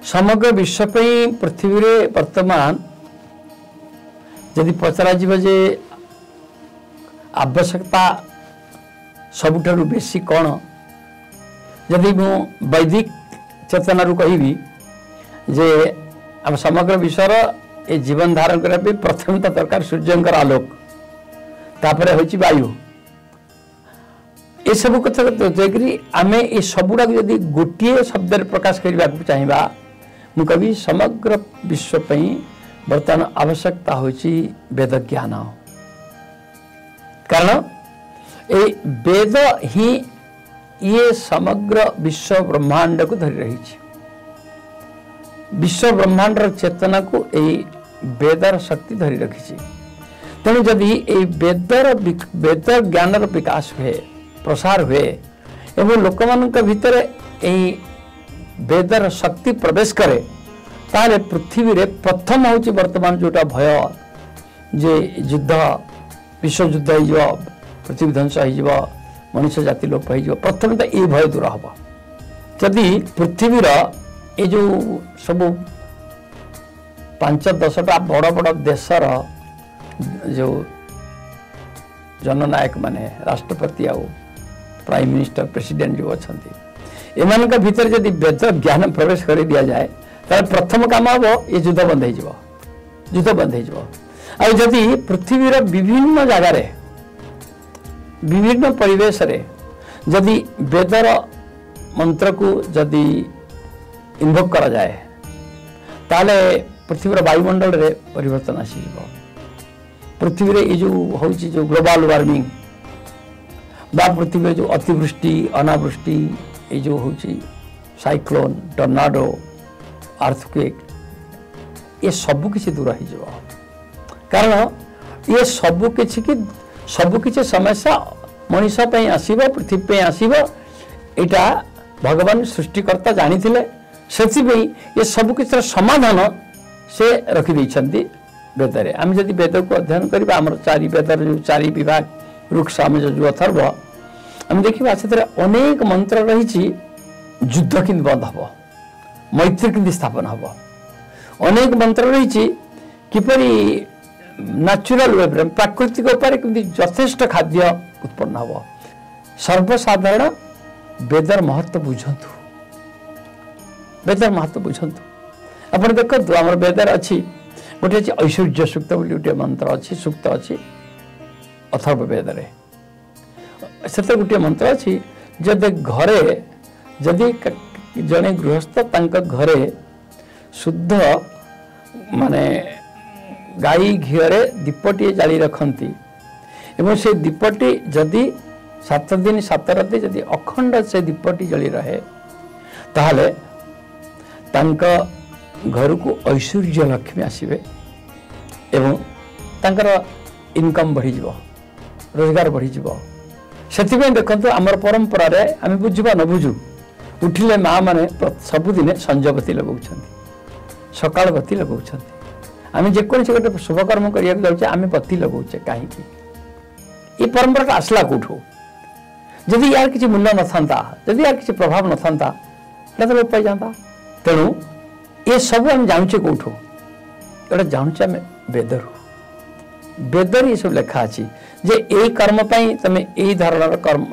समग्र विश्व पृथ्वी रे वर्तमान यदि पचरा जे आवश्यकता सबुठारु बेसी कौन यदि मु वैदिक चेतना रू कहि जे आम समग्र विश्वर ए जीवन धारण करने प्रथम दरकार सूर्यंकर आलोक तापर होची वायु ये सब कथा देखिए आम ये सबुड़ा यदि गोटे शब्द प्रकाश करने को चाहिए मु कवि समग्र विश्व बर्तमान आवश्यकता होची वेद ज्ञान कारण ए वेद ही ये समग्र विश्व ब्रह्मांड को धरी रही विश्व ब्रह्मांड चेतना को यही वेदर शक्ति धरी रखी तेणु जदि वेद ज्ञान विकास हुए प्रसार हुए एवं लोक मान भितर यही वेदर शक्ति प्रवेश करे ताले पृथ्वी रे प्रथम होची वर्तमान जोटा भय जे युद्ध विश्व युद्ध हो पृथ्वी ध्वंस हो मनुष्य जाति लोप हो प्रथम तो ये भय दूर हम जदि पृथ्वीर ये जो सब 5-10टा बड़ बड़ देशर जो जननायक माने राष्ट्रपति आउ प्राइम मिनिस्टर प्रेसिडेंट जो अच्छा एमान भीतर जदि वेद ज्ञान प्रवेश कर दिया जाए तो प्रथम काम हम ये युद्ध बंद हो जदि पृथ्वीर विभिन्न जगार विभिन्न परिवेश रे जदि वेदर मंत्र को जदि इन्वोक करा जाए ताले पृथ्वीर वायुमंडल रे परिवर्तन आसी पृथ्वी रे जो होची जो ग्लोबल वार्मिंग बा पृथ्वी जो अतिवृष्टि अनावृष्टि ये जो होची साइक्लोन टर्नाडो अर्थक्वेक ये सब किसी दूर हो कारण ये सब किसी समस्या मनीष आसीबो पृथ्वी पे आसीबो एटा भगवान सृष्टिकर्ता जानी थिले सेथिबे ये सब किसी समाधान से रखी दैछंती वेद रे आम जदि वेद को अध्ययन करबा हमर चारि वेदर जो चारि विभाग ऋक् साम जो अथर्व आम देखिबा से अनेक मंत्र रही युद्ध किंतु बंद हम मैत्री किंतु स्थापन हम अनेक मंत्र रही किपरि नेचुरल वे प्राकृतिक उपाय यथेष्ट खाद्य उत्पन्न हम सर्वसाधारण वेदर महत्व बुझंतु वेदर महत्व बुझंतु अपन देखो आम वेदर अच्छी गोटे अच्छी ऐश्वर्य सूक्त गोटे मंत्र अच्छी सूक्त अच्छी अथर्व वेद से गोटे मंत्र अच्छी जदि घरे जदि जड़े गृहस्थ घरे शुद्ध माने गाई घीरे दीपटी जाली रखती एवं से दीपटी जदि 7 दिन 7 राति जदि अखंड से दीपटी जली रहे ताहले तांका घर को ऐश्वर्य लक्ष्मी आसबे एवं तांकर इनकम बढ़ी जीवो रोजगार बढ़ी जीवो सेथिबे देखंतु हमर परंपरा रे आमे बुझिबा न बुझु उठिले माँ माने सबुदिने संजबती लगाउछंती सकाळ बत्ती लगाउछंती आमे जेकोसी गोटे शुभकर्म करिया जाउछे आमे बत्ती लगाउछे काहे कि ये परंपरा आसला कोठो जदि यार किसी मूल्य न था जदि यार किसी प्रभाव न था तो लोप पाई जाता तेणु ये सब आम जानूचे कौटू एटा जानूचे आम वेदर ये सब लेखा अच्छी जे यही कर्म तुम यही धरण कर्म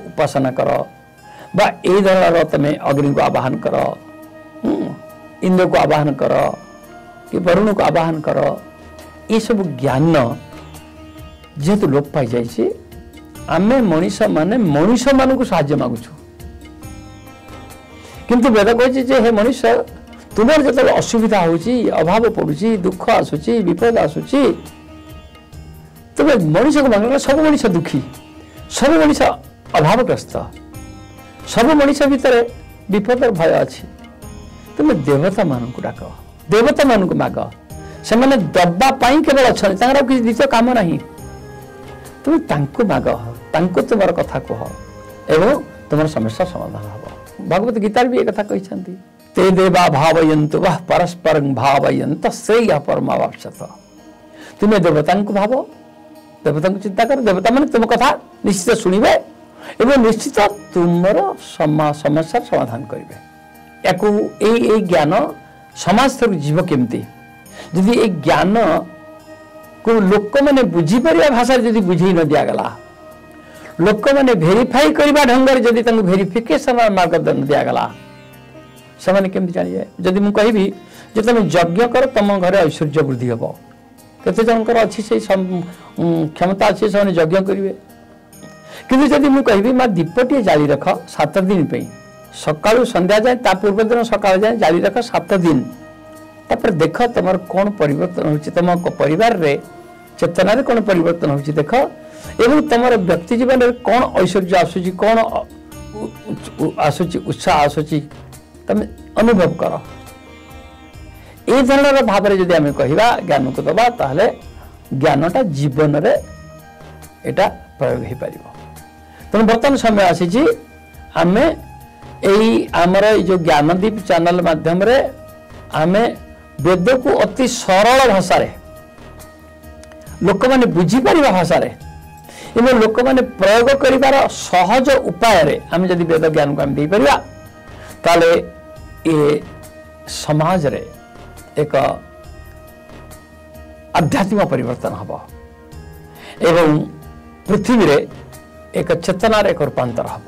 उपासना कर बा यही धरण तुम अग्नि को आवाहन कर इंद्र को आवाहन कर कि वरुण को आवाहन कर ये सब ज्ञान जेहेतु लोप पाई जाइए आमे मनीष माने मनीष मान को साहाय्य मागुछु किंतु वेद कहे हे मनीष तुम्हार जो असुविधा होची अभाव पड़ुची दुख आसुची विपद आसुची तुम्हें मनीष को मांग सब मनीष दुखी सब मनीष अभावग्रस्त सब मनीष भितर विपद भय अच्छी तुम्हें देवता मान को डाक देवता मान को माग से दबापाई केवल अच्छा किसी द्वितीय काम ना तुम्हें माग तुम कथा कह एवं तुम समस्या समाधान हम भगवत गीता भी एक कथा कहते ते देवा भावयन्तु वह परस्परं भावयन्त श्रेय परमावाप्स्यथ तुम्हें देवता को भाव देवता को चिंता कर देवता मैंने तुम कथा निश्चित शुणे एवं निश्चित तुम समस्या समाधान करेंगे याकू ए ज्ञान समाज थरू जीव केमती जदि ए ज्ञान को लोक मैंने बुझीपर भाषा जदि बुझे न दिगला लोक मैंने भेरीफाई करने ढंग जदि भेरिफिकेशन मार्गदर्शन दिगला से केमती जानिए जदि मुझे कहबी जे तुम यज्ञ कर तुम घर ऐश्वर्य वृद्धि हम केते जनकर अच्छी से क्षमता अच्छी से यज्ञ करेंगे किंतु जदि मुझे कहबी माँ दीपटे जारी रख 7 दिन पे सकाळु संध्या जाए ता पूर्व दिन सकाळ जाए जारी रख 7 दिन तापर देख तुम कौन परिवर्तन हो तुम परिवार रे चेतना रे कौन परिवर्तन हो देख एवं तुम व्यक्ति जीवन में कौन ऐश्वर्य आसूची कौन आसूची उत्साह आसूची तुम अनुभव कर ए धरण भाव में जदि आम कहवा ज्ञान को दबा ताहले ज्ञानटा जीवन रे एटा प्रयोग हो पार तेणु बर्तमान समय आसी आम आमर जो ज्ञानदीप चैनल माध्यम रे आम वेद को अति सरल भाषा रे लोक मैंने बुझीपर भाषा रे एवं लोक मैंने प्रयोग करिवार सहज उपाय रे आम जदि वेद ज्ञान को आम दे परिबा ताले ए समाज रे एक आध्यात्मिक परिवर्तन हब एवं पृथ्वी रे एक चेतनार एक रूपांतर हब।